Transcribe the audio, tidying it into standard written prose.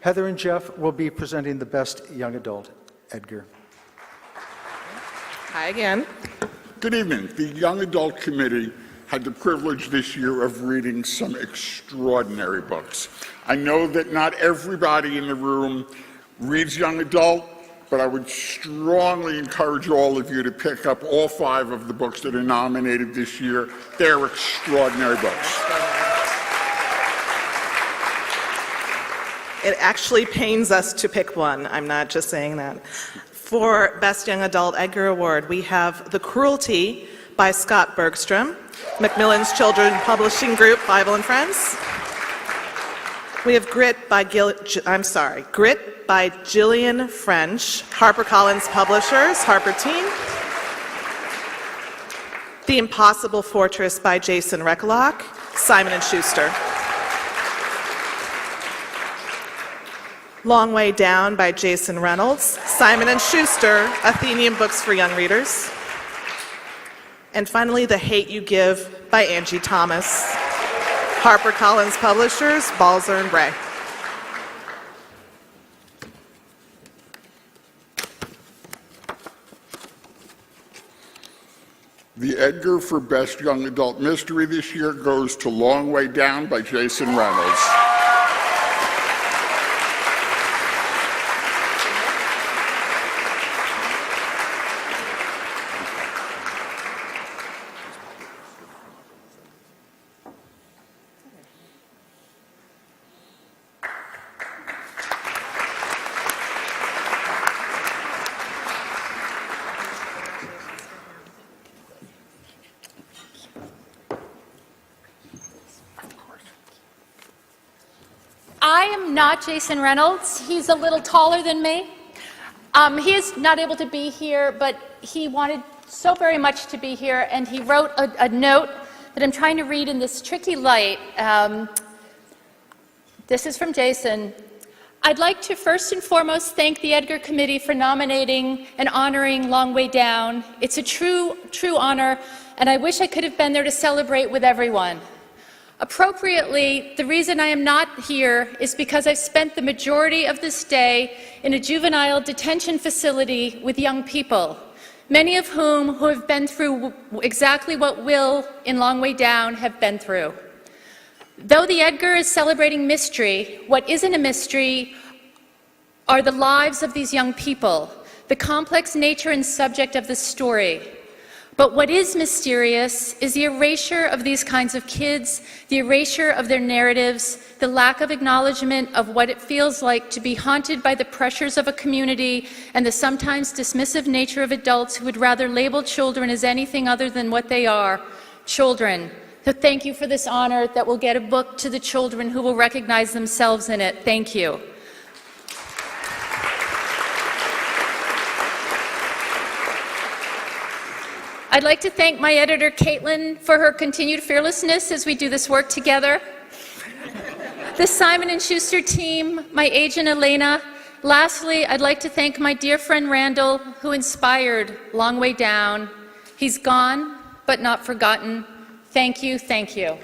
Heather and Jeff will be presenting the Best Young Adult. Edgar. Hi again. Good evening. The Young Adult Committee had the privilege this year of reading some extraordinary books. I know that not everybody in the room reads young adult, but I would strongly encourage all of you to pick up all 5 of the books that are nominated this year. They're extraordinary books. It actually pains us to pick one. I'm not just saying that. For Best Young Adult Edgar Award, we have The Cruelty by Scott Bergstrom, Macmillan's Children's Publishing Group, Bible and Friends. We have Grit by Gillian French, HarperCollins Publishers, Harper Teen. The Impossible Fortress by Jason Rekelock, Simon & Schuster. Long Way Down by Jason Reynolds, Simon & Schuster, Athenian Books for Young Readers. And finally, The Hate You Give by Angie Thomas, HarperCollins Publishers, Balzer and Bray. The Edgar for Best Young Adult Mystery this year goes to Long Way Down by Jason Reynolds. I am not Jason Reynolds. He's a little taller than me. He is not able to be here, but he wanted so very much to be here, and he wrote a note that I'm trying to read in this tricky light. This is from Jason. I'd like to first and foremost thank the Edgar Committee for nominating and honoring Long Way Down. It's a true honor, and I wish I could have been there to celebrate with everyone. Appropriately, the reason I am not here is because I've spent the majority of this day in a juvenile detention facility with young people, many of whom who have been through exactly what Will in Long Way Down have been through. Though the Edgar is celebrating mystery, what isn't a mystery are the lives of these young people, the complex nature and subject of the story. But what is mysterious is the erasure of these kinds of kids, the erasure of their narratives, the lack of acknowledgement of what it feels like to be haunted by the pressures of a community and the sometimes dismissive nature of adults who would rather label children as anything other than what they are, children. So thank you for this honor that will get a book to the children who will recognize themselves in it. Thank you. I'd like to thank my editor, Caitlin, for her continued fearlessness as we do this work together. The Simon & Schuster team, my agent, Elena. Lastly, I'd like to thank my dear friend, Randall, who inspired Long Way Down. He's gone, but not forgotten. Thank you, thank you.